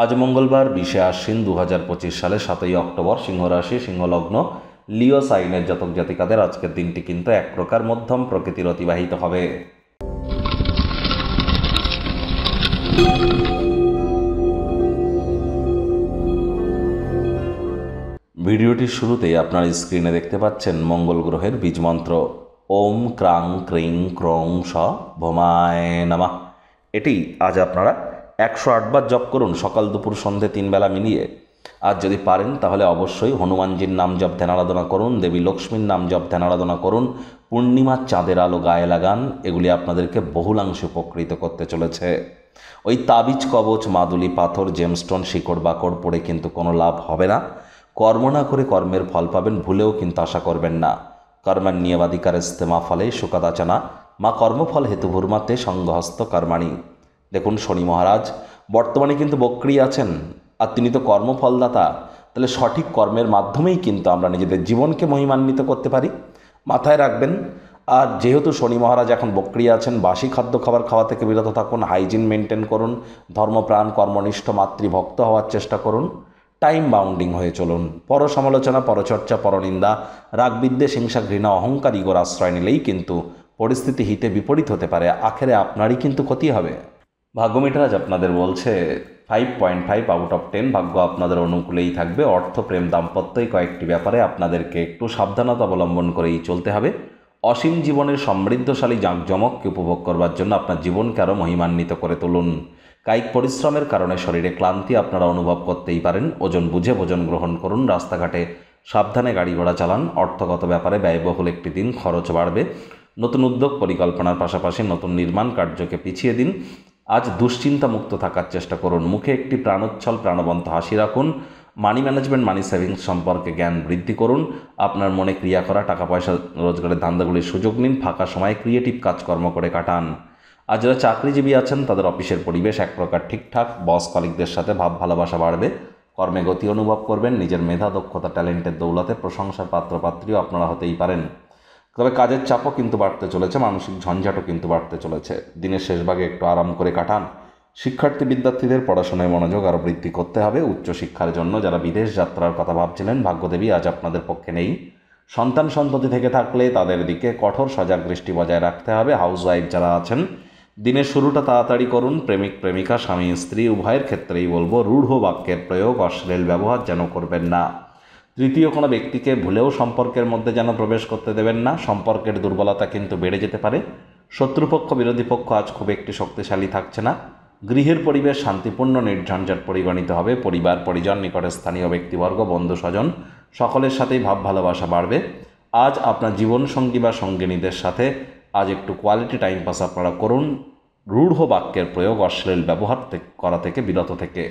আজ মঙ্গলবার 20 আশ্বিন 2025 সালে 7ই অক্টোবর, সিংহ রাশি, সিংহলগ্ন, লিও সাইনের জাতক জাতিকাদের আজকের দিনটি কিন্তু এক প্রকার মধ্যম প্রকৃতির অতিবাহিত হবে। ভিডিওটির শুরুতেই আপনার স্ক্রিনে দেখতে পাচ্ছেন মঙ্গল গ্রহের বীজমন্ত্র ওম ক্রাং ক্রিং ক্রং স ভোমায় নমঃ। এটি আজ আপনারা 108 বার জপ করুন, সকাল দুপুর সন্ধে 3 বেলা মিলিয়ে। আজ যদি পারেন তাহলে অবশ্যই হনুমানজির নাম জপ ধ্যান আরাধনা করুন, দেবী লক্ষ্মীর নাম জপ ধ্যান আরাধনা করুন, পূর্ণিমার চাঁদের আলো গায়ে লাগান। এগুলি আপনাদেরকে বহুলাংশে উপকৃত করতে চলেছে। ওই তাবিজ, কবচ, মাদুলি, পাথর, জেমস্টোন, শিকড় বাকড় পড়ে কিন্তু কোনো লাভ হবে না। কর্ম না করে কর্মের ফল পাবেন, ভুলেও কিন্তু আশা করবেন না। কর্মের নিয়বাধিকার ইস্তেমা ফলে সুকাদাচনা মা কর্মফল হেতু ভূর্মাতে সঙ্গহস্ত কর্মাণী। দেখুন, শনি মহারাজ বর্তমানে কিন্তু বক্রী আছেন, আর তিনি তো কর্মফলদাতা। তাহলে সঠিক কর্মের মাধ্যমেই কিন্তু আমরা নিজেদের জীবনকে মহিমান্বিত করতে পারি, মাথায় রাখবেন। আর যেহেতু শনি মহারাজ এখন বক্রী আছেন, বাসি খাদ্য খাবার খাওয়া থেকে বিরত থাকুন, হাইজিন মেনটেন করুন, ধর্মপ্রাণ কর্মনিষ্ঠ মাতৃভক্ত হওয়ার চেষ্টা করুন, টাইম বাউন্ডিং হয়ে চলুন। পর সমালোচনা, পরচর্চা, পরনিন্দা, রাগ, বিদ্বেষ, হিংসা, ঘৃণা, অহংকার, ইগোর আশ্রয় নিলেই কিন্তু পরিস্থিতি হিতে বিপরীত হতে পারে। আখেরে আপনারই কিন্তু ক্ষতি হবে। ভাগ্যমিটার আজ আপনাদের বলছে 5.5 আউট অফ 10। ভাগ্য আপনাদের অনুকূলেই থাকবে। অর্থ, প্রেম, দাম্পত্যই কয়েকটি ব্যাপারে আপনাদেরকে একটু সাবধানতা অবলম্বন করেই চলতে হবে। অসীম জীবনের সমৃদ্ধশালী জাঁকজমককে উপভোগ করবার জন্য আপনার জীবনকে আরও মহিমান্বিত করে তুলুন। কায়িক পরিশ্রমের কারণে শরীরে ক্লান্তি আপনারা অনুভব করতেই পারেন। ওজন বুঝে ভোজন গ্রহণ করুন। রাস্তাঘাটে সাবধানে গাড়ি ঘোড়া চালান। অর্থগত ব্যাপারে ব্যয়বহুল একটি দিন, খরচ বাড়বে। নতুন উদ্যোগ পরিকল্পনার পাশাপাশি নতুন নির্মাণ কার্যকে পিছিয়ে দিন। আজ দুশ্চিন্তা মুক্ত থাকার চেষ্টা করুন। মুখে একটি প্রাণোচ্ছল প্রাণবন্ত হাসি রাখুন। মানি ম্যানেজমেন্ট, মানি সেভিংস সম্পর্কে জ্ঞান বৃদ্ধি করুন। আপনার মনে ক্রিয়া করা, টাকা পয়সা রোজগারের ধান্দাগুলির সুযোগ নিন। ফাঁকা সময়ে ক্রিয়েটিভ কাজকর্ম করে কাটান। আর যারা চাকরিজীবী আছেন তাদের অফিসের পরিবেশ এক প্রকার ঠিকঠাক। বস কলিগদের সাথে ভাব ভালোবাসা বাড়বে। কর্মে গতি অনুভব করবেন। নিজের মেধা, দক্ষতা, ট্যালেন্টের দৌলতে প্রশংসার পাত্রপাত্রীও আপনারা হতেই পারেন। তবে কাজের চাপও কিন্তু বাড়তে চলেছে, মানসিক ঝঞ্ঝাটও কিন্তু বাড়তে চলেছে। দিনের শেষ ভাগে একটু আরাম করে কাটান। শিক্ষার্থী বিদ্যার্থীদের পড়াশোনায় মনোযোগ আরও বৃদ্ধি করতে হবে। উচ্চশিক্ষার জন্য যারা বিদেশ যাত্রার কথা ভাবছিলেন, ভাগ্যদেবী আজ আপনাদের পক্ষে নেই। সন্তান সন্ততি থেকে থাকলে তাদের দিকে কঠোর সজাগ দৃষ্টি বজায় রাখতে হবে। হাউসওয়াইফ যারা আছেন, দিনের শুরুটা তাড়াতাড়ি করুন। প্রেমিক প্রেমিকা, স্বামী স্ত্রী উভয়ের ক্ষেত্রেই বলবো, রূঢ় বাক্যের প্রয়োগ, অশ্লীল ব্যবহার যেন করবেন না। তৃতীয় কোনো ব্যক্তিকে ভুলেও সম্পর্কের মধ্যে যেন প্রবেশ করতে দেবেন না। সম্পর্কের দুর্বলতা কিন্তু বেড়ে যেতে পারে। শত্রুপক্ষ, বিরোধী পক্ষ আজ খুব একটি শক্তিশালী থাকছে না। গৃহের পরিবেশ শান্তিপূর্ণ, নির্ঝঞ্ঝাট পরিগণিত হবে। পরিবার পরিজন, নিকটে স্থানীয় ব্যক্তিবর্গ, বন্ধু স্বজন সকলের সাথেই ভাব ভালোবাসা বাড়বে। আজ আপনার জীবনসঙ্গী বা সঙ্গিনীদের সাথে আজ একটু কোয়ালিটি টাইম পাস আপনারা করুন। রূঢ় বাক্যের প্রয়োগ, অশ্লীল ব্যবহার করা থেকে বিরত থেকে।